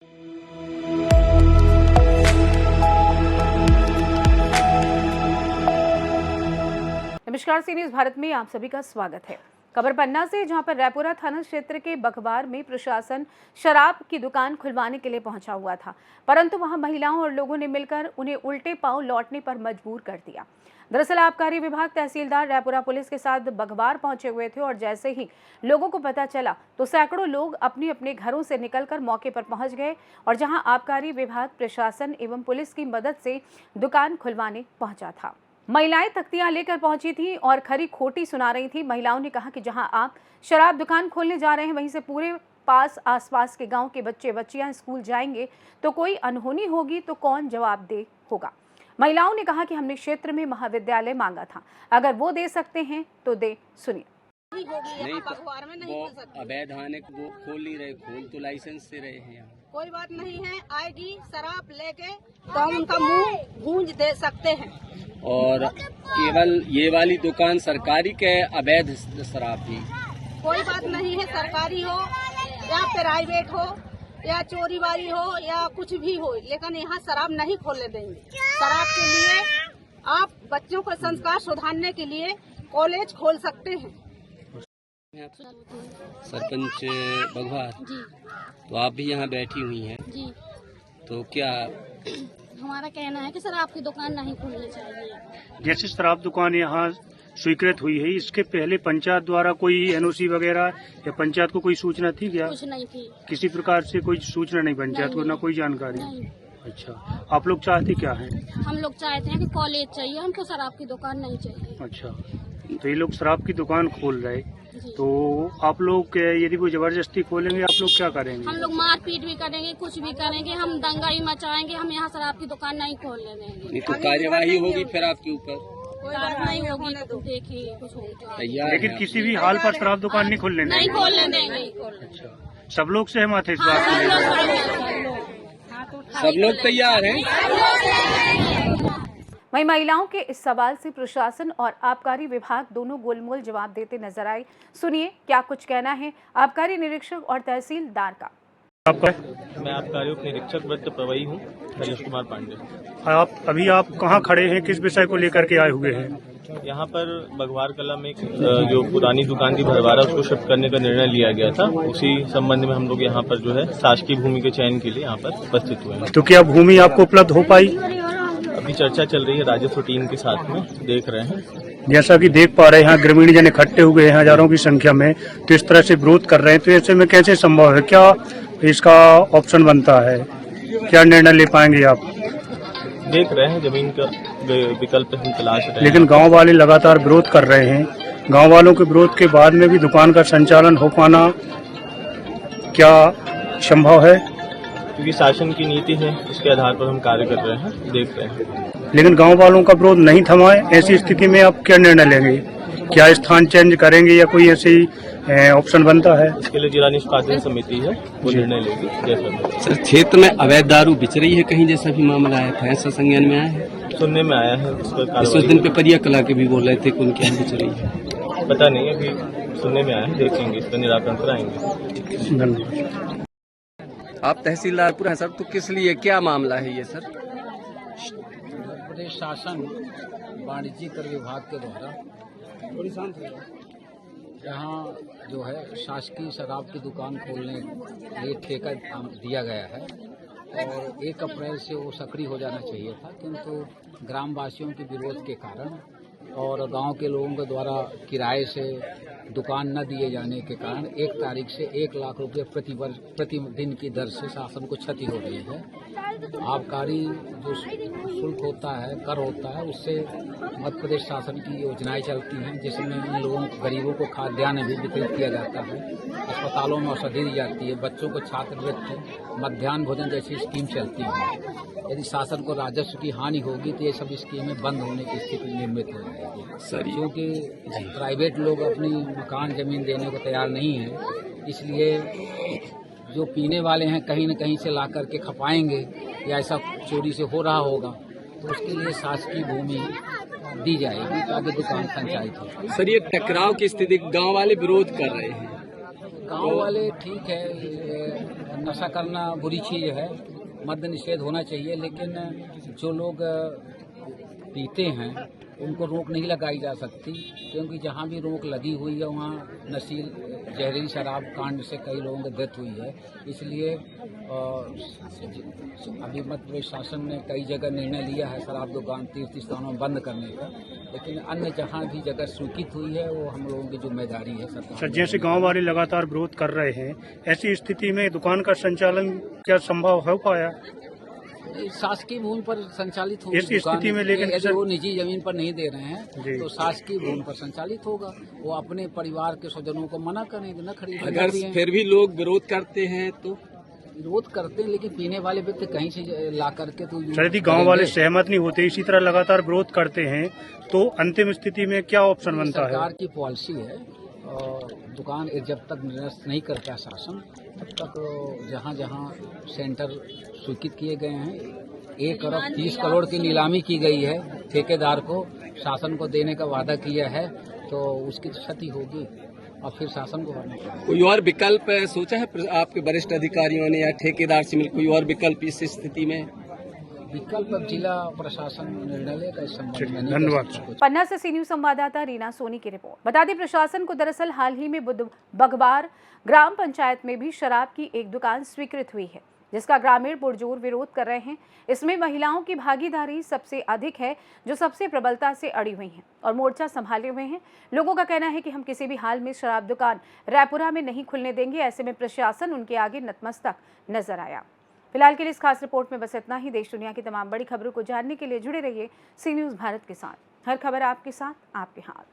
नमस्कार, सी न्यूज़ भारत में आप सभी का स्वागत है। खबर पन्ना से, जहां पर रायपुरा थाना क्षेत्र के बघवार में प्रशासन शराब की दुकान खुलवाने के लिए पहुंचा हुआ था, परंतु वहां महिलाओं और लोगों ने मिलकर उन्हें उल्टे पांव लौटने पर मजबूर कर दिया। दरअसल आबकारी विभाग, तहसीलदार, रायपुरा पुलिस के साथ बघवार पहुंचे हुए थे और जैसे ही लोगों को पता चला तो सैकड़ों लोग अपने अपने घरों से निकलकर मौके पर पहुंच गए और जहां आबकारी विभाग, प्रशासन एवं पुलिस की मदद से दुकान खुलवाने पहुंचा था। महिलाएं तख्तियां लेकर पहुंची थी और खरी खोटी सुना रही थी। महिलाओं ने कहा कि जहां आप शराब दुकान खोलने जा रहे हैं, वहीं से पूरे आसपास के गांव के बच्चे बच्चियां स्कूल जाएंगे तो कोई अनहोनी होगी तो कौन जवाबदेह होगा। महिलाओं ने कहा कि हमने क्षेत्र में महाविद्यालय मांगा था, अगर वो दे सकते हैं तो दे। सुनिए। नहीं तो वो अवैधानिक वो खोल नहीं रहे, खोल तो लाइसेंस से रहे हैं यहाँ। कोई बात नहीं है, आएगी शराब लेके तो हम उनका मुंह गूंज दे सकते हैं। और केवल ये वाली दुकान सरकारी के अवैध शराब थी। कोई बात नहीं है, सरकारी हो या प्राइवेट हो या चोरीबारी हो या कुछ भी हो, लेकिन यहाँ शराब नहीं खोलने देंगे। शराब के लिए आप बच्चों को संस्कार सुधारने के लिए कॉलेज खोल सकते हैं। सरपंच बघवार, तो आप भी यहाँ बैठी हुई हैं जी। तो क्या हमारा कहना है कि शराब की दुकान नहीं खोलनी चाहिए। जैसे शराब दुकान यहाँ स्वीकृत हुई है, इसके पहले पंचायत द्वारा कोई एनओसी वगैरह या पंचायत को कोई सूचना थी क्या? कुछ नहीं थी, किसी प्रकार से कोई सूचना नहीं पंचायत को, ना कोई जानकारी? नहीं। अच्छा, आप लोग चाहते क्या हैं? हम लोग चाहते हैं कि कॉलेज चाहिए, हमको शराब की दुकान नहीं चाहिए। अच्छा, तो ये लोग शराब की दुकान खोल रहे, जी। तो आप लोग यदि कोई जबरदस्ती खोलेंगे, आप लोग क्या करेंगे? हम लोग मारपीट भी करेंगे, कुछ भी करेंगे, हम दंगा ही मचाएंगे। हम यहाँ शराब की दुकान नहीं खोलने देंगे। नहीं तो कार्यवाही होगी फिर आपके ऊपर? कार्रवाई होगी तो देखिए कुछ होगा। तैयार लेकिन हैं किसी भी हाल पर शराब दुकान नहीं खोलने नहीं देंगे? खोलने देंगे। अच्छा, सब लोग सहमत है इस हाँ, बात को सब लेकर? लोग सब लोग तैयार हैं। वहीं महिलाओं के इस सवाल से प्रशासन और आबकारी विभाग दोनों गोलमोल जवाब देते नजर आए। सुनिए क्या कुछ कहना है आबकारी निरीक्षक और तहसीलदार का। आपका? मैं आबकारी उप निरीक्षक वृत्त प्रवही हूँ, रजत कुमार पांडे। आप कहाँ खड़े हैं, किस विषय को लेकर के आए हुए हैं? यहाँ पर बघवार कला में जो पुरानी दुकान थी भरवारा, उसको शिफ्ट करने का निर्णय लिया गया था। उसी संबंध में हम लोग यहाँ पर जो है शासकीय भूमि के चयन के लिए यहाँ पर उपस्थित हुए हैं। तो क्या भूमि आपको उपलब्ध हो पाई? अभी चर्चा चल रही है राजस्व टीम के साथ में, देख रहे हैं। जैसा कि देख पा रहे हैं, यहाँ ग्रामीण जन इकट्ठे हुए हैं हजारों की संख्या में, तो इस तरह से विरोध कर रहे हैं, तो ऐसे में कैसे संभव है? क्या इसका ऑप्शन बनता है? क्या निर्णय ले पाएंगे आप? देख रहे हैं, जमीन का विकल्प हम तलाश रहे हैं। लेकिन गांव वाले लगातार विरोध कर रहे हैं। गांव वालों के विरोध के बाद में भी दुकान का संचालन हो पाना क्या संभव है? क्योंकि शासन की नीति है, उसके आधार पर हम कार्य कर रहे हैं, देख रहे हैं। लेकिन गांव वालों का विरोध नहीं थमा है, ऐसी स्थिति में आप क्या निर्णय लेंगे? क्या स्थान चेंज करेंगे या कोई ऐसी ऑप्शन बनता है? इसके लिए जिला निष्पादन समिति है, वो निर्णय लेगी जैसा। सर, क्षेत्र में अवैध दारू बिच रही है कहीं, जैसा भी मामला आया था, ऐसा संज्ञान में आया है? सुनने में आया है। उस दिन पे परिया कला के भी बोल रहे थे कि उनके यहाँ बिच रही है। पता नहीं, अभी सुनने में आया है, देखेंगे, इसका निराकरण कराएंगे। धन्यवाद। आप तहसीलदार हैं सर, तो किस लिए, क्या मामला है ये सर? प्रदेश शासन वाणिज्य कर विभाग के द्वारा यहाँ जो है शासकीय शराब की दुकान खोलने के लिए ठेका दिया गया है और 1 अप्रैल से वो सक्रिय हो जाना चाहिए था, किंतु ग्रामवासियों के विरोध के कारण और गांव के लोगों के द्वारा किराए से दुकान न दिए जाने के कारण 1 तारीख से 1 लाख रुपये प्रतिदिन की दर से शासन को क्षति हो रही है। आबकारी जो शुल्क होता है, कर होता है, उससे मध्य प्रदेश शासन की योजनाएं चलती हैं, जिसमें इन लोगों गरीबों को खाद्यान्न भी वितरित किया जाता है, अस्पतालों में औषधि दी जाती है, बच्चों को छात्रवृत्ति, मध्याह्न भोजन जैसी स्कीम चलती है। यदि शासन को राजस्व की हानि होगी तो ये सब स्कीमें बंद होने की स्थिति निर्मित हो जाएगी, क्योंकि प्राइवेट लोग अपनी मकान जमीन देने को तैयार नहीं है। इसलिए जो पीने वाले हैं कहीं न कहीं से ला करके खपाएंगे या ऐसा चोरी से हो रहा होगा, तो उसके लिए शासकीय भूमि दी जाएगी ताकि दुकान संचालित हो। सर, ये टकराव की स्थिति, गांव वाले विरोध कर रहे हैं। गांव वाले ठीक है, ये नशा करना बुरी चीज है, मद्य निषेध होना चाहिए, लेकिन जो लोग पीते हैं उनको रोक नहीं लगाई जा सकती, क्योंकि जहां भी रोक लगी हुई है वहां नशील जहरीली शराब कांड से कई लोगों की डेथ हुई है। इसलिए अभी मध्य प्रदेश शासन ने कई जगह निर्णय लिया है शराब दुकान तीर्थ स्थानों में बंद करने का, लेकिन अन्य जहां भी जगह स्वीकृत हुई है वो हम लोगों की जिम्मेदारी है सरकार। सर, जैसे गांव वाले लगातार विरोध कर रहे हैं, ऐसी स्थिति में दुकान का संचालन क्या संभव हो पाया? शासकीय भूमि पर संचालित होगी इस स्थिति में, लेकिन यदि सर- वो निजी जमीन पर नहीं दे रहे जी। हैं तो शासकीय भूमि पर संचालित होगा। वो अपने परिवार के स्वजनों को मना करेंगे, न खरीदें। अगर फिर भी लोग विरोध करते हैं तो विरोध करते हैं, लेकिन पीने वाले व्यक्ति कहीं से ला करके तो सर, यदि गांव वाले सहमत नहीं होते, इसी तरह लगातार विरोध करते हैं, तो अंतिम स्थिति में क्या ऑप्शन बनता है? सरकार की पॉलिसी है, दुकान जब तक निरस्त नहीं करता शासन तब तक जहां जहां सेंटर स्वीकृत किए गए हैं 1 अरब 30 करोड़ की नीलामी की गई है, ठेकेदार को शासन को देने का वादा किया है, तो उसकी क्षति होगी और फिर शासन को भरना पड़ेगा। कोई और विकल्प सोचा है आपके वरिष्ठ अधिकारियों ने या ठेकेदार से मिल कोई और विकल्प इस स्थिति में? विकल्प अब जिला प्रशासन निर्णय लेगा इस संबंध में। नहीं कर धन्यवाद। सकते कुछ। पन्ना से सी न्यूज संवाददाता रीना सोनी की रिपोर्ट। बता दें, प्रशासन को दरअसल हाल ही में बघवार ग्राम पंचायत में भी शराब की एक दुकान स्वीकृत हुई है, जिसका ग्रामीण पुरजोर विरोध कर रहे हैं। इसमें महिलाओं की भागीदारी सबसे अधिक है, जो सबसे प्रबलता से अड़ी हुई हैं और मोर्चा संभाले हुए हैं। लोगों का कहना है कि हम किसी भी हाल में शराब दुकान रायपुरा में नहीं खुलने देंगे। ऐसे में प्रशासन उनके आगे नतमस्तक नजर आया। फिलहाल के लिए इस खास रिपोर्ट में बस इतना ही। देश दुनिया की तमाम बड़ी खबरों को जानने के लिए जुड़े रहिए सी न्यूज भारत के साथ। हर खबर आपके साथ, आपके हाथ।